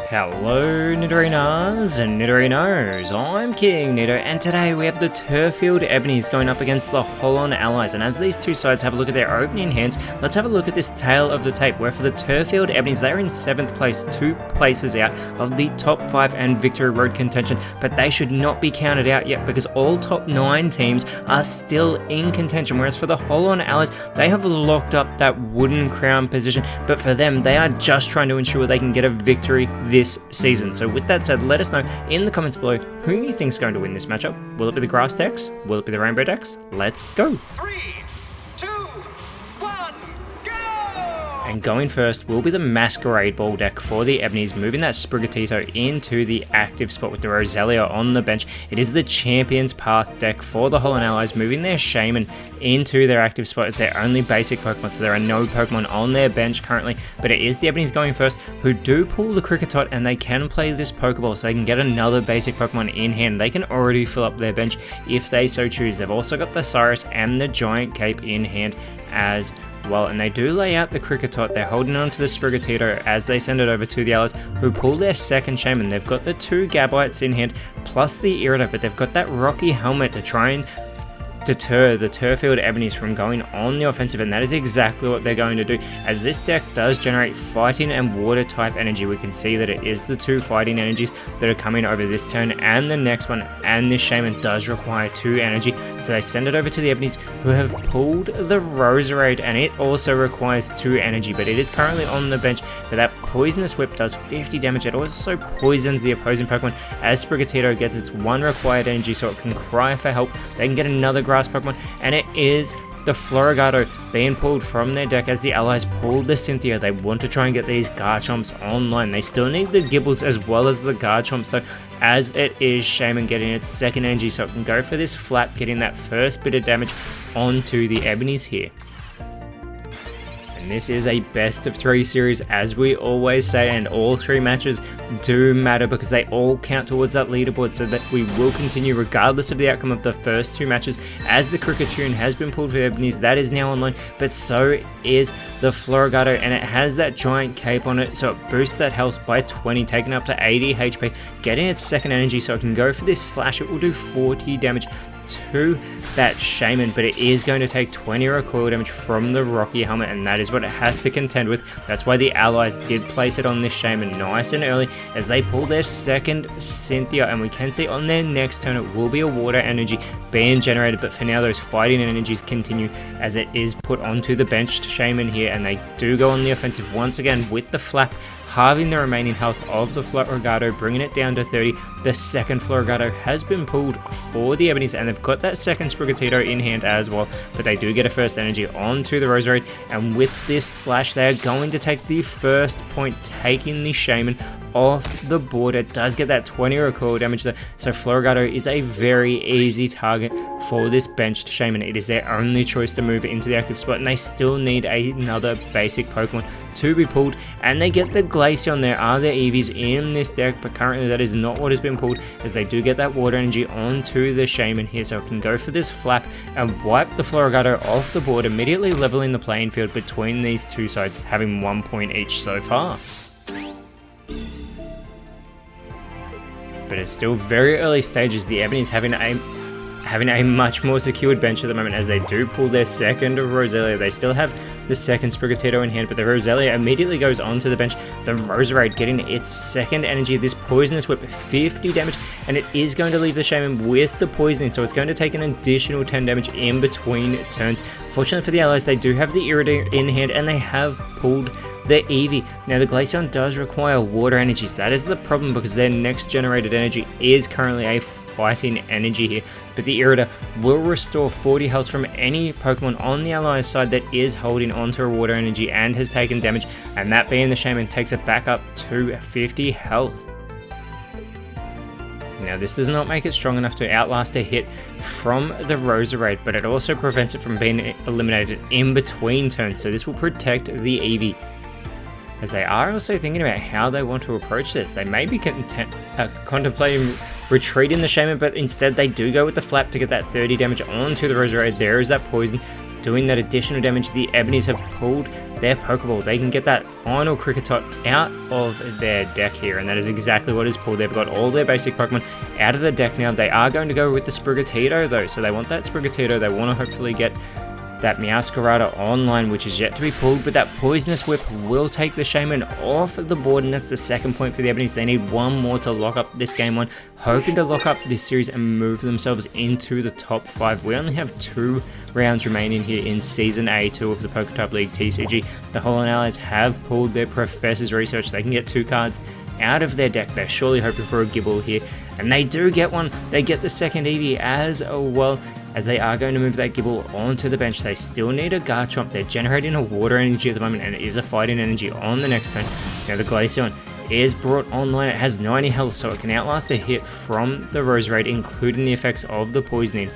Hello Nidorinas and Nidorinos, I'm KingNido, and today we have the Turrfield Ebonies going up against the Holon Allies. And as these two sides have a look at their opening hands, let's have a look at this tale of the tape, where for the Turrfield Ebonies they are in 7th place, 2 places out of the top 5 and victory road contention, but they should not be counted out yet because all top 9 teams are still in contention, whereas for the Holon Allies they have locked up that wooden crown position, but for them they are just trying to ensure they can get a victory this season. So with that said, let us know in the comments below who you think is going to win this matchup. Will it be the grass decks? Will it be the rainbow decks? Let's go! 3, 2, 1, go! And going first will be the Masquerade Ball deck for the Ebonies, moving that Sprigatito into the active spot with the Roselia on the bench. It is the Champion's Path deck for the Holon Allies, moving their Shaman into their active spot as their only basic Pokemon, so there are no Pokemon on their bench currently, but it is the Ebonies going first, who do pull the Kricketot, and they can play this Pokeball so they can get another basic Pokemon in hand. They can already fill up their bench if they so choose. They've also got the Cyrus and the Giant Cape in hand as well, and they do lay out the Kricketot. They're holding on to the Sprigatito as they send it over to the Allies, who pull their second Shaman. They've got the 2 Gabites in hand plus the Irida, but they've got that Rocky Helmet to try and deter the Turrfield Ebonies from going on the offensive, and that is exactly what they're going to do, as this deck does generate fighting and water type energy. We can see that it is the 2 fighting energies that are coming over this turn and the next one, and this Shaman does require 2 energy, so they send it over to the Ebonies, who have pulled the Roserade, and it also requires 2 energy, but it is currently on the bench. But that Poisonous Whip does 50 damage. It also poisons the opposing Pokemon as Sprigatito gets its 1 required energy, so it can cry for help. They can get another grass Pokemon, and it is the Floragato being pulled from their deck as the Allies pulled the Cynthia. They want to try and get these Garchomps online. They still need the Gibbles as well as the Garchomps, so as it is Shaman getting its second energy, so it can go for this flap, getting that first bit of damage onto the Ebonies here. This is a best of 3 series, as we always say, and all 3 matches do matter because they all count towards that leaderboard, so that we will continue regardless of the outcome of the first 2 matches. As the Kricketune has been pulled for the Ebonies, that is now online, but so is the Floragato, and it has that giant cape on it, so it boosts that health by 20, taking up to 80 HP, getting its second energy, so it can go for this slash. It will do 40 damage to that Shaman, but it is going to take 20 recoil damage from the Rocky Helmet, and that is what it has to contend with. That's why the Allies did place it on this Shaman nice and early as they pull their second Cynthia, and we can see on their next turn it will be a water energy being generated, but for now those fighting energies continue as it is put onto the benched Shaman here, and they do go on the offensive once again with the flap, halving the remaining health of the Floragato, bringing it down to 30. The second Floragato has been pulled for the Ebonies, and they've got that second Sprigatito in hand as well, but they do get a first energy onto the Roserade, and with this slash they are going to take the first point, taking the Shaman off the board. It does get that 20 recoil damage there, so Floragato is a very easy target for this benched Shaman. It is their only choice to move into the active spot, and they still need another basic Pokemon to be pulled, and they get the Glaceon. There are the Eevees in this deck, but currently that is not what has been pulled, as they do get that water energy onto the Shaman here, so it can go for this flap and wipe the Floragato off the board, immediately leveling the playing field between these 2 sides, having 1 point each so far. But it's still very early stages. The Ebonies having a much more secured bench at the moment, as they do pull their second Roselia. They still have the second Sprigatito in hand, but the Roselia immediately goes onto the bench. The Roserade getting its second energy. This Poisonous Whip, 50 damage, and it is going to leave the Shaman with the poisoning, so it's going to take an additional 10 damage in between turns. Fortunately for the Allies, they do have the Irida in hand, and they have pulled the Eevee. Now the Glaceon does require water energies. That is the problem, because their next generated energy is currently a fighting energy here, but the Irida will restore 40 health from any Pokemon on the Allies side that is holding onto a water energy and has taken damage, and that being the Shaman takes it back up to 50 health. Now this does not make it strong enough to outlast a hit from the Roserade, but it also prevents it from being eliminated in between turns, so this will protect the Eevee. As they are also thinking about how they want to approach this. They may be contemplating retreating the Shaman, but instead they do go with the flap to get that 30 damage onto the Roserade. There is that poison, doing that additional damage. The Ebonies have pulled their Pokeball. They can get that final Kricketot out of their deck here, and that is exactly what is pulled. They've got all their basic Pokemon out of the deck now. They are going to go with the Sprigatito though, so they want that Sprigatito. They want to hopefully get that Meowscarada online, which is yet to be pulled, but that Poisonous Whip will take the Shaman off the board, and that's the second point for the Ebonies. They need one more to lock up this game one, hoping to lock up this series and move themselves into the top 5. We only have 2 rounds remaining here in Season A2 of the PokeType League TCG. The Holon Allies have pulled their Professor's Research. They can get 2 cards out of their deck. They're surely hoping for a Gibble here, and they do get one. They get the second Eevee as well, as they are going to move that Gibble onto the bench. They still need a Garchomp. They're generating a Water Energy at the moment, and it is a Fighting Energy on the next turn. Now the Glaceon is brought online. It has 90 health, so it can outlast a hit from the Roserade, including the effects of the Poisoning.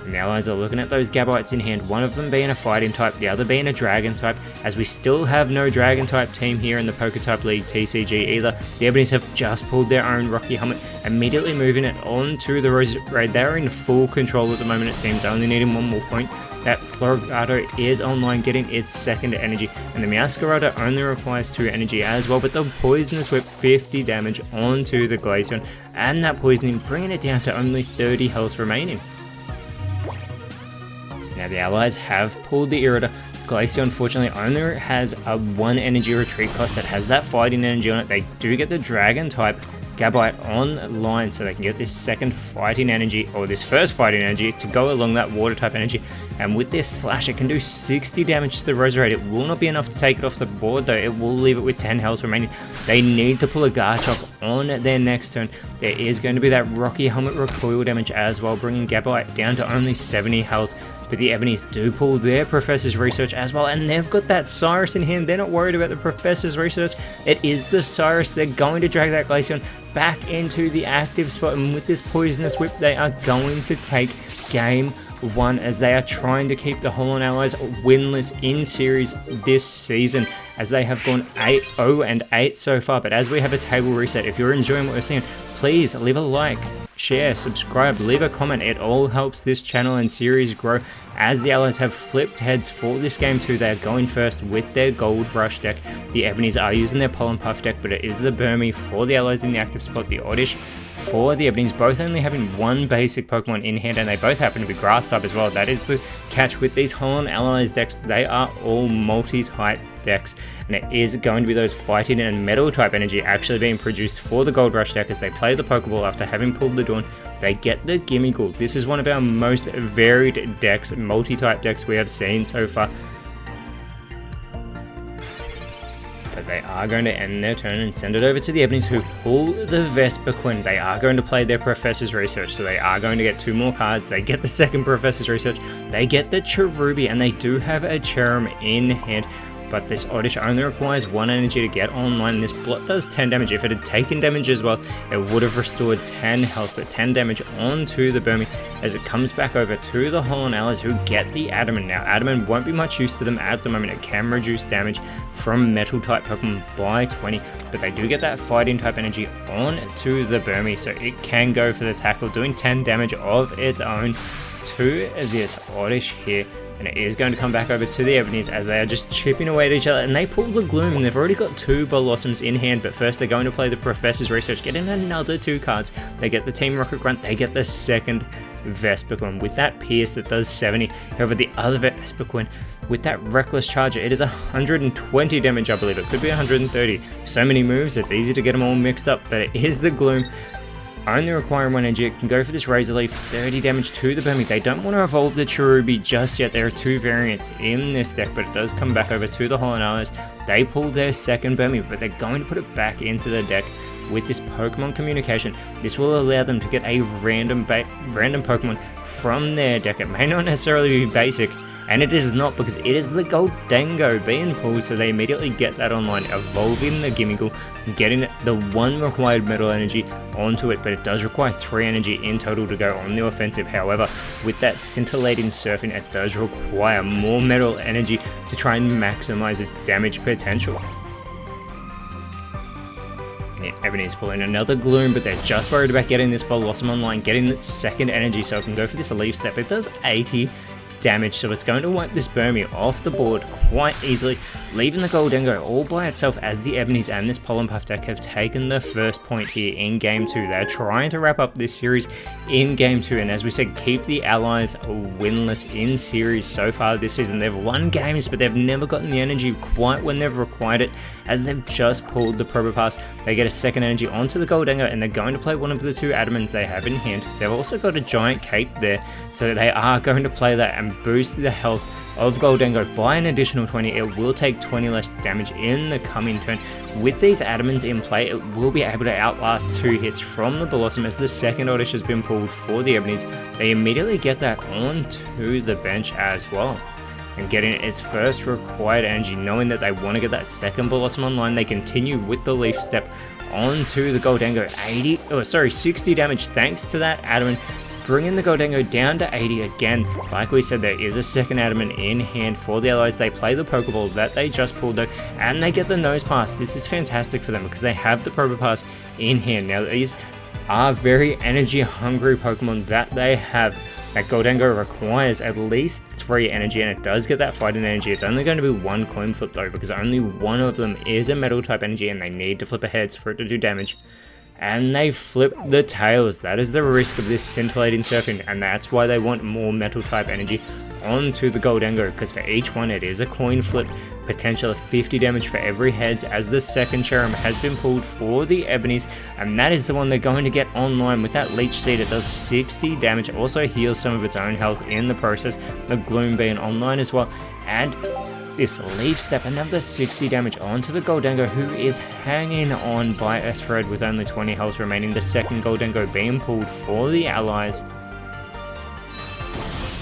And the Allies are looking at those Gabites in hand, one of them being a Fighting type, the other being a Dragon type, as we still have no Dragon type team here in the PokeType League TCG either. The Ebonies have just pulled their own Rocky Helmet, immediately moving it onto the Roserade. They're in full control at the moment, it seems, only needing one more point. That Floragato is online, getting its second energy, and the Meowscarada only requires 2 energy as well, but the Poisonous Whip 50 damage onto the Glaceon, and that Poisoning bringing it down to only 30 health remaining. Now the Allies have pulled the Irida. Glaceon unfortunately only has a 1 energy retreat cost that has that Fighting Energy on it. They do get the Dragon type Gabite online, so they can get this second Fighting Energy, or this first Fighting Energy, to go along that Water type energy. And with this Slash, it can do 60 damage to the Roserade. It will not be enough to take it off the board though. It will leave it with 10 health remaining. They need to pull a Garchomp on their next turn. There is going to be that Rocky Helmet recoil damage as well, bringing Gabite down to only 70 health. But the Ebonies do pull their Professor's Research as well, and they've got that Cyrus in hand. They're not worried about the Professor's Research. It is the Cyrus. They're going to drag that Glaceon back into the active spot, and with this Poisonous Whip, they are going to take game 1 as they are trying to keep the Holon Allies winless in series this season, as they have gone 0-8 so far. But as we have a table reset, if you're enjoying what we're seeing, please leave a like, share, subscribe, leave a comment. It all helps this channel and series grow, as the Allies have flipped heads for this game 2. They are going first with their Gold Rush deck. The Ebonies are using their Pollen Puff deck, but it is the Burmy for the Allies in the active spot, the Oddish for the Ebonies, both only having 1 basic Pokemon in hand, and they both happen to be Grass type as well. That is the catch with these Holon Allies decks. They are all multi-type decks, and it is going to be those Fighting and Metal type energy actually being produced for the Gold Rush deck as they play the Pokeball after having pulled the Dawn. They get the Gimmighoul. This is one of our most varied decks, multi-type decks we have seen so far. But they are going to end their turn and send it over to the Ebonies, who pull the Vespiquen. They are going to play their Professor's Research, so they are going to get 2 more cards. They get the second Professor's Research. They get the Cherubi, and they do have a Cherrim in hand. But this Oddish only requires 1 energy to get online. This Blot does 10 damage. If it had taken damage as well, it would have restored 10 health, but 10 damage onto the Burmy as it comes back over to the Holon Allies, who get the Adamant. Now, Adamant won't be much use to them at the moment. It can reduce damage from Metal type Pokemon by 20, but they do get that Fighting type energy onto the Burmy, so it can go for the tackle, doing 10 damage of its own to this Oddish here. And it is going to come back over to the Ebonies as they are just chipping away at each other, and they pull the Gloom, and they've already got 2 Blossoms in hand, but first they're going to play the Professor's Research, getting another 2 cards. They get the Team Rocket Grunt, they get the second Vespiquen with that Pierce that does 70. However, the other Vespiquen with that Reckless Charger, it is 120 damage, I believe. It could be 130. So many moves, it's easy to get them all mixed up, but it is the Gloom. Only requiring 1 energy. It can go for this Razor Leaf, 30 damage to the Burmy. They don't want to evolve the Cherubi just yet. There are 2 variants in this deck, but it does come back over to the Holon Allies. They pull their second Burmy, but they're going to put it back into the deck with this Pokemon Communication. This will allow them to get a random Pokemon from their deck. It may not necessarily be basic, and it is not, because it is the Goldango being pulled, so they immediately get that online, evolving the Gimmighoul, getting the 1 required Metal Energy onto it, but it does require 3 energy in total to go on the offensive. However, with that Scintillating Surfing, it does require more Metal Energy to try and maximize its damage potential. Yeah, Ebony's pulling another Gloom, but they're just worried about getting this Blossom online, getting its second energy, so it can go for this Leaf Step. It does 80 damage, so it's going to wipe this Burmy off the board quite easily, leaving the Gholdengo all by itself as the Ebonies and this Pollenpuff deck have taken the first point here in Game 2. They're trying to wrap up this series in Game 2, and as we said, keep the Allies winless in series so far this season. They've won games, but they've never gotten the energy quite when they've required it, as they've just pulled the Probopass. They get a second energy onto the Gholdengo, and they're going to play one of the two Adamants they have in hand. They've also got a giant cape there, so they are going to play that and boost the health of Gholdengo by an additional 20. It will take 20 less damage in the coming turn. With these Adamants in play, it will be able to outlast 2 hits from the Blossom as the second Oddish has been pulled for the Ebonies. They immediately get that onto the bench as well, and getting its first required energy, knowing that they want to get that second Blossom online. They continue with the Leaf Step onto the Gholdengo. 60 damage thanks to that Adamant, bringing the Gholdengo down to 80 again. Like we said, there is a second Adamant in hand for the Allies. They play the Pokeball that they just pulled though, and they get the Nose Pass. This is fantastic for them because they have the Probopass in hand. Now these are very energy hungry Pokemon that they have. That Gholdengo requires at least 3 energy, and it does get that fighting energy. It's only going to be 1 coin flip though, because only one of them is a metal type energy, and they need to flip a heads for it to do damage. And they flip the tails. That is the risk of this scintillating surfing, and that's why they want more metal type energy onto the Gholdengo, because for each one it is a coin flip, potential of 50 damage for every heads, as the second Cherrim has been pulled for the Ebonies, and that is the one they're going to get online with that Leech Seed. It does 60 damage, also heals some of its own health in the process, the Gloom being online as well, and this Leaf Step, another 60 damage onto the Gholdengo, who is hanging on by a thread with only 20 health remaining, the second Gholdengo being pulled for the Allies.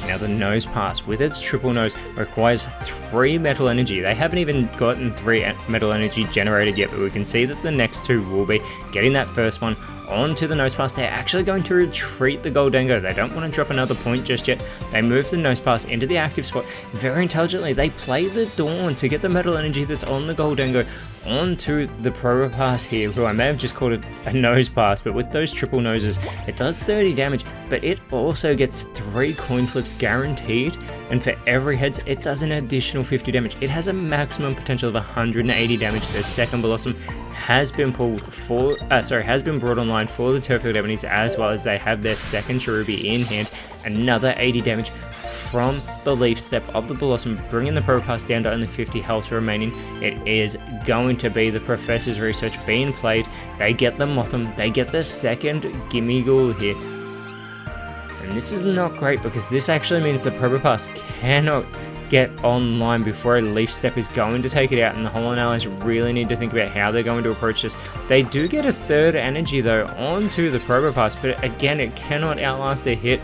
Now the Nose Pass with its triple nose requires 3 metal energy. They haven't even gotten 3 metal energy generated yet, but we can see that the next 2 will be. Getting that first one onto the Nose Pass, they're actually going to retreat the Gholdengo. They don't want to drop another point just yet. They move the Nose Pass into the active spot. Very intelligently, they play the Dawn to get the metal energy that's on the Gholdengo onto the Probopass here, who I may have just called it a Nose Pass, but with those triple noses, it does 30 damage, but it also gets 3 coin flips guaranteed, and for every heads, it does an additional 50 damage. It has a maximum potential of 180 damage. Their second Blossom has been pulled for, has been brought online for the Turrfield Ebonies, as well as they have their second Cherubi in hand, another 80 damage from the Leaf Step of the Blossom, bringing the Probopass down to only 50 health remaining. It is going to be the Professor's Research being played. They get the Mothim, they get the second Gimmighoul here. And this is not great, because this actually means the Probopass cannot get online before a Leaf Step is going to take it out, and the Holon Allies really need to think about how they're going to approach this. They do get a third energy though onto the Probopass, but again, it cannot outlast a hit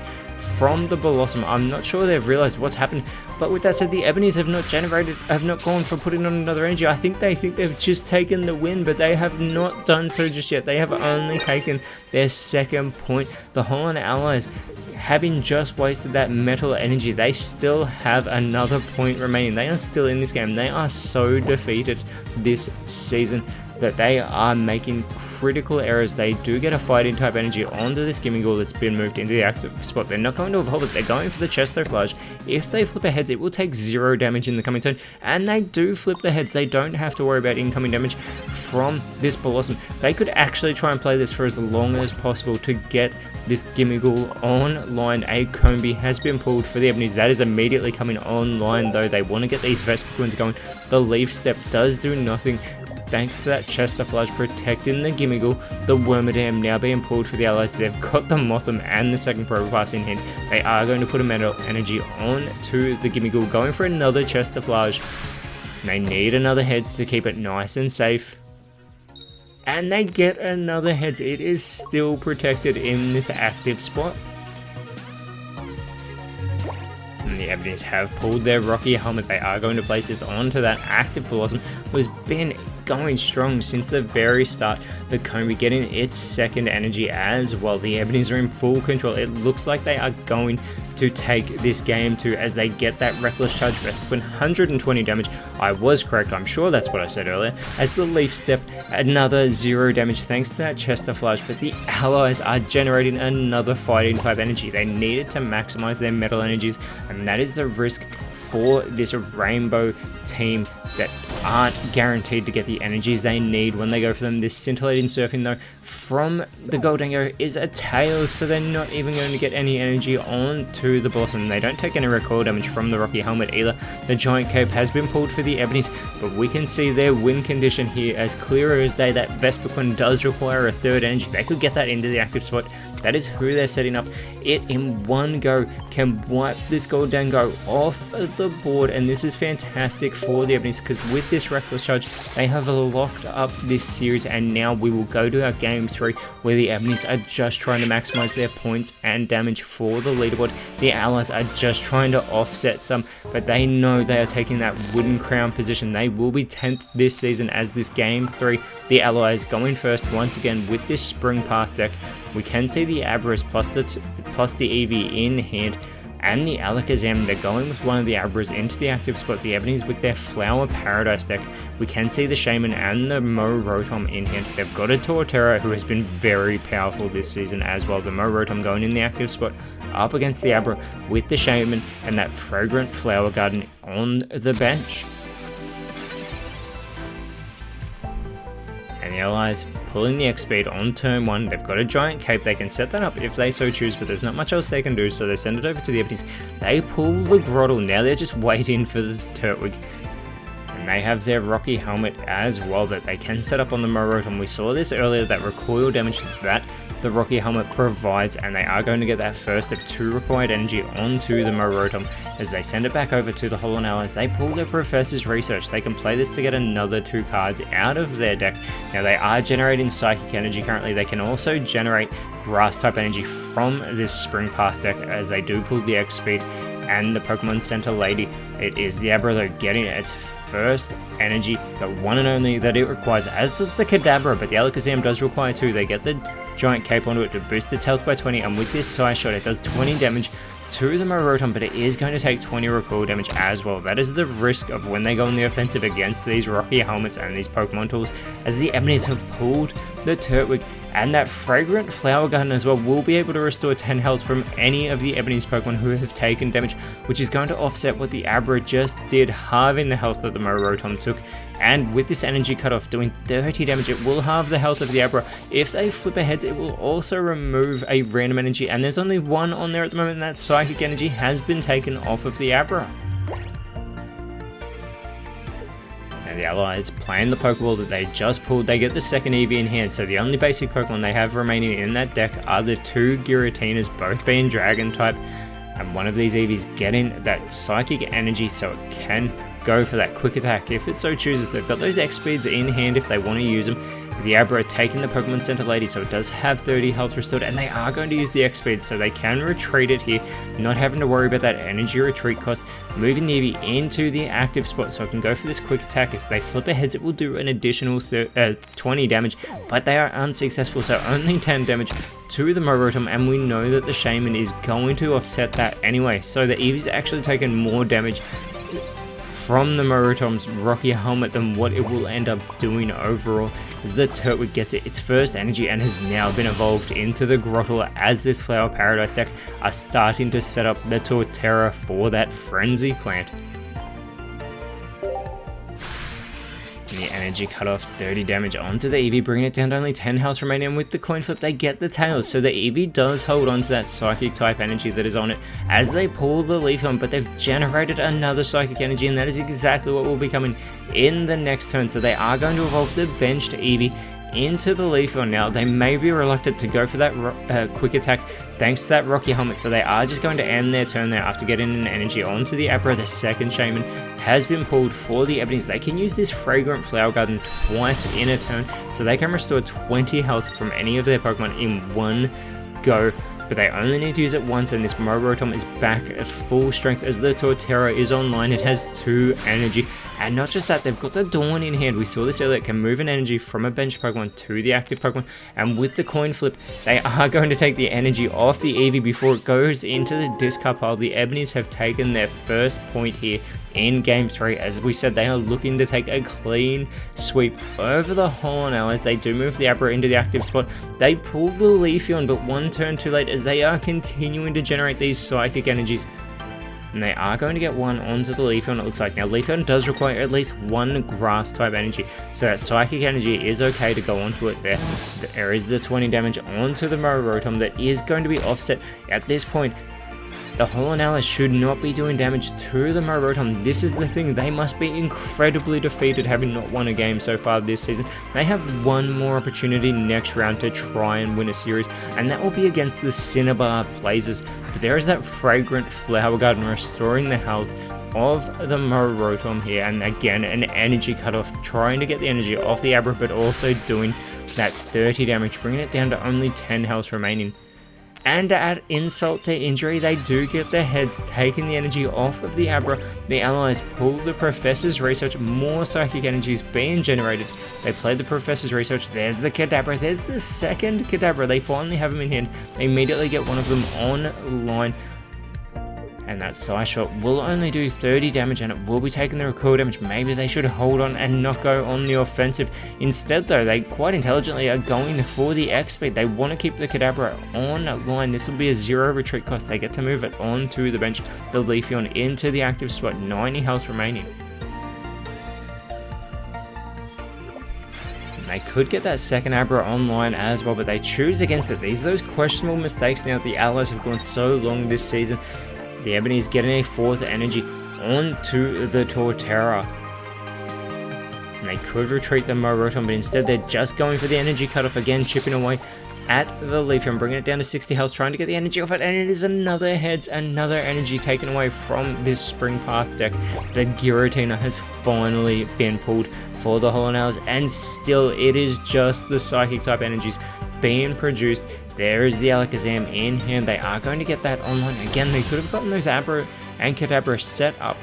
from the Blossom. I'm not sure they've realized what's happened, but with that said, the Ebonies have not gone for putting on another energy. I think they think they've just taken the win, but they have not done so just yet. They have only taken their second point. The Holon Allies, having just wasted that metal energy, they still have another point remaining. They are still in this game. They are so defeated this season that they are making critical errors. They do get a fighting type energy onto this Gimmighoul that's been moved into the active spot. They're not going to evolve it, they're going for the Chestoflage. If they flip a heads, it will take 0 damage in the coming turn, and they do flip the heads. They don't have to worry about incoming damage from this Blossom. They could actually try and play this for as long as possible to get this Gimmighoul online. A Combee has been pulled for the Ebonies. That is immediately coming online though. They want to get these Vespiquen going. The Leaf Step does do nothing, thanks to that Chestoflage protecting the Gimmighoul. The Wormadam now being pulled for the Allies. They've got the Mothim and the second Probopass in hand. They are going to put a metal energy on to the Gimmighoul, going for another Chestoflage. They need another heads to keep it nice and safe. And they get another heads. It is still protected in this active spot. And the Ebonies have pulled their Rocky Helmet. They are going to place this onto that active Blossom, who has been going strong since the very start. The Combi getting its second energy as well. The Ebonies are in full control. It looks like they are going to take this game to, as they get that Reckless Charge Vespiquen, 120 damage. I was correct, I'm sure that's what I said earlier. As the Leaf Step, another 0 damage thanks to that Chester Flash, but the Allies are generating another fighting type energy. They needed to maximize their metal energies, and that is the risk for this Rainbow team that aren't guaranteed to get the energies they need when they go for them. This Scintillating Surfing though from the Goldango is a tail, so they're not even going to get any energy onto the Blossom. They don't take any recoil damage from the Rocky Helmet either. The Giant Cape has been pulled for the Ebonies, but we can see their win condition here as clear as day. That Vespiquen does require a third energy. They could get that into the active spot. That is who they're setting up. It in one go can wipe this Goldango off the board, and this is fantastic for the Ebonies because with this Reckless Charge, they have locked up this series, and now we will go to our game 3 where the Ebonies are just trying to maximize their points and damage for the leaderboard. The Allies are just trying to offset some, but they know they are taking that Wooden Crown position. They will be 10th this season as this game 3. The Allies going first once again with this Spring Path deck. We can see the Abras plus the Eevee in hand, and the Alakazam. They're going with one of the Abras into the active spot. The Ebonies with their Flower Paradise deck. We can see the Shaman and the Rotom in hand. They've got a Torterra who has been very powerful this season as well. The Rotom going in the active spot up against the Abra with the Shaman and that Fragrant Flower Garden on the bench. And the Allies pulling the X-Speed on turn 1. They've got a Giant Cape. They can set that up if they so choose, but there's not much else they can do, so they send it over to the Ebonies. They pull the Grottle. Now they're just waiting for the Turtwig. And they have their Rocky Helmet as well that they can set up on the Rotom. We saw this earlier, that recoil damage that the Rocky Helmet provides, and they are going to get that first of 2 required energy onto the Rotom. As they send it back over to the Holon Allies, they pull their Professor's Research. They can play this to get another 2 cards out of their deck. Now they are generating Psychic energy currently. They can also generate Grass type energy from this Spring Path deck as they do pull the X-Speed and the Pokemon Center Lady. It is the Abra though getting its first energy, the one and only that it requires, as does the Kadabra, but the Alakazam does require 2. They get the Giant Cape onto it to boost its health by 20, and with this Psy Shot it does 20 damage to the Rotom, but it is going to take 20 recoil damage as well. That is the risk of when they go on the offensive against these Rocky Helmets and these Pokemon tools, as the Ebonies have pulled the Turtwig, and that Fragrant Flower Garden as well will be able to restore 10 health from any of the Ebonies Pokemon who have taken damage, which is going to offset what the Abra just did, halving the health that the Rotom took. And with this energy cutoff doing 30 damage, it will halve the health of the Abra. If they flip ahead, it will also remove a random energy, and there's only one on there at the moment, and that Psychic energy has been taken off of the Abra. And the Allies playing the Pokeball that they just pulled. They get the second Eevee in hand, so the only basic Pokemon they have remaining in that deck are the 2 Giratinas, both being Dragon type, and one of these Eevees getting that Psychic energy so it can go for that quick attack if it so chooses. They've got those X-Speeds in hand if they want to use them. The Abra taking the Pokemon Center Lady, so it does have 30 health restored, and they are going to use the X-Speed, so they can retreat it here, not having to worry about that energy retreat cost. Moving the Eevee into the active spot so it can go for this quick attack. If they flip ahead, it will do an additional 20 damage, but they are unsuccessful, so only 10 damage to the Rotom, and we know that the Shaman is going to offset that anyway, so the Eevee's actually taken more damage from the Rotom's Rocky Helmet than what it will end up doing overall, as the Turtwig gets its first energy and has now been evolved into the Grottle, as this Flower Paradise deck are starting to set up the Torterra for that Frenzy Plant. And the energy cut off 30 damage onto the Eevee, bringing it down to only 10 health remaining, and with the coin flip they get the tails, so the Eevee does hold on to that Psychic type energy that is on it as they pull the Leaf on, but they've generated another Psychic energy, and that is exactly what will be coming in the next turn, so they are going to evolve the benched Eevee into the Leafeon. Now they may be reluctant to go for that quick attack thanks to that Rocky Helmet, so they are just going to end their turn there after getting an energy onto the Abra. The second Shaman has been pulled for the Ebonies. They can use this Fragrant Flower Garden twice in a turn, so they can restore 20 health from any of their Pokemon in one go. but they only need to use it once, and this Rotom is back at full strength as the Torterra is online. It has 2 energy, and not just that, they've got the Dawn in hand. We saw this earlier, it can move an energy from a bench Pokemon to the active Pokemon, and with the coin flip, they are going to take the energy off the Eevee before it goes into the discard pile. The Ebonies have taken their first point here in Game 3. As we said, they are looking to take a clean sweep over the Holon Allies. They do move the Abra into the active spot. They pull the Leafeon, but one turn too late as they are continuing to generate these psychic energies. And they are going to get one onto the Leafeon, it looks like. Now, Leafeon does require at least 1 grass type energy, so that psychic energy is okay to go onto it there. There is the 20 damage onto the Rotom that is going to be offset at this point. The Holon Allies should not be doing damage to the Rotom. This is the thing, they must be incredibly defeated, having not won a game so far this season. They have one more opportunity next round to try and win a series, and that will be against the Cinnabar Blazers. But there is that Fragrant Flower Garden restoring the health of the Rotom here, and again an energy cutoff, trying to get the energy off the Abra, but also doing that 30 damage, bringing it down to only 10 health remaining. And to add insult to injury, they do get their heads, taking the energy off of the Abra. The Allies pull the Professor's Research, more psychic energies being generated. They play the Professor's Research, there's the Kadabra, there's the second Kadabra, they finally have them in hand. They immediately get one of them online. And that Psy Shot will only do 30 damage, and it will be taking the recoil damage. Maybe they should hold on and not go on the offensive. Instead though, they quite intelligently are going for the X-Speed. They want to keep the Kadabra online. This will be a 0 retreat cost. They get to move it onto the bench. The Leafeon into the active spot, 90 health remaining. They could get that second Abra online as well, but they choose against it. These are those questionable mistakes now that the Allies have gone so long this season. The Ebonies getting a 4th energy onto the Torterra. And they could retreat the Rotom, but instead they're just going for the energy cutoff again, chipping away at the Leafeon, bringing it down to 60 health, trying to get the energy off it, and it is another heads, another energy taken away from this Spring Path deck. The Giratina has finally been pulled for the Holon Allies, and still it is just the Psychic type energies being produced. There is the Alakazam in hand. They are going to get that online. Again, they could have gotten those Abra and Kadabra set up,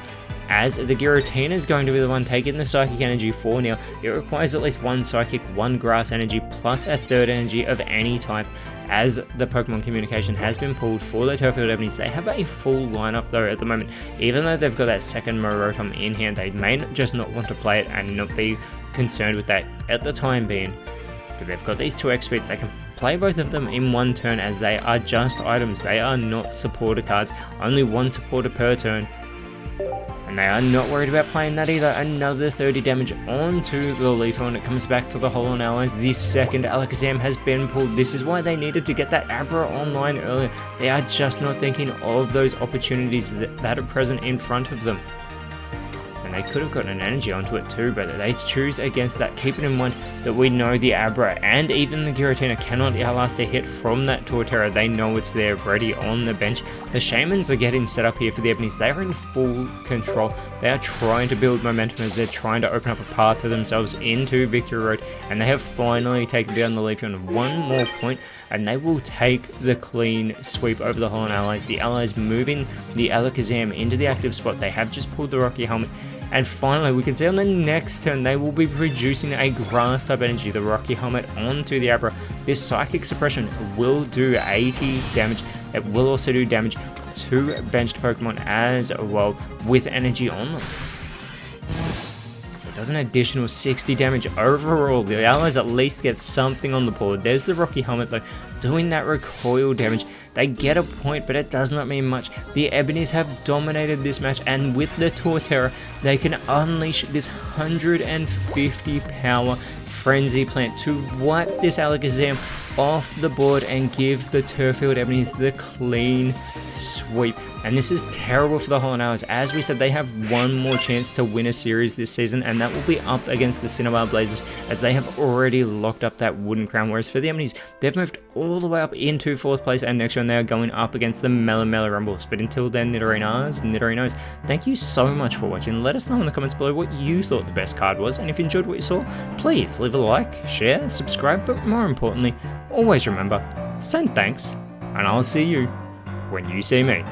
as the Giratina is going to be the one taking the Psychic energy for now. It requires at least 1 Psychic, 1 Grass energy, plus a 3rd energy of any type, as the Pokemon Communication has been pulled for the Turrfield Ebonies. They have a full lineup though at the moment. Even though they've got that second Rotom in hand, they may just not want to play it and not be concerned with that at the time being. But they've got these 2 X-Speeds. They can play both of them in one turn, as they are just items. They are not supporter cards, only 1 supporter per turn. And they are not worried about playing that either. Another 30 damage onto the Leafeon. It comes back to the Holon Allies. The second Alakazam has been pulled. This is why they needed to get that Abra online earlier. They are just not thinking of those opportunities that are present in front of them. And they could have gotten an energy onto it too, but they choose against that, keeping in mind that we know the Abra and even the Giratina cannot outlast a hit from that Torterra. They know it's there ready on the bench. The Shamans are getting set up here for the Ebonies. They are in full control. They are trying to build momentum as they're trying to open up a path for themselves into Victory Road, and they have finally taken down the Leafeon. 1 more point and they will take the clean sweep over the Holon Allies. The Allies moving the Alakazam into the active spot. They have just pulled the Rocky Helmet. And finally, we can see on the next turn, they will be producing a Grass type energy, the Rocky Helmet, onto the Abra. This Psychic Suppression will do 80 damage. It will also do damage to benched Pokemon as well, with energy on them. So it does an additional 60 damage overall. The Allies at least get something on the board. There's the Rocky Helmet though, doing that recoil damage. They get a point, but it does not mean much. The Ebonies have dominated this match, and with the Torterra, they can unleash this 150 power Frenzy Plant to wipe this Alakazam off the board and give the Turrfield Ebonies the clean sweep. And this is terrible for the Holon Allies. As we said, they have one more chance to win a series this season, and that will be up against the Cinnabar Blazers, as they have already locked up that Wooden Crown. Whereas for the Ebonies, they've moved all the way up into 4th place, and next round they are going up against the Melomela Rumbles. But until then, Nidorinos, thank you so much for watching. Let us know in the comments below what you thought the best card was, and if you enjoyed what you saw, please leave a like, share, subscribe, but more importantly, always remember, send thanks and I'll see you when you see me.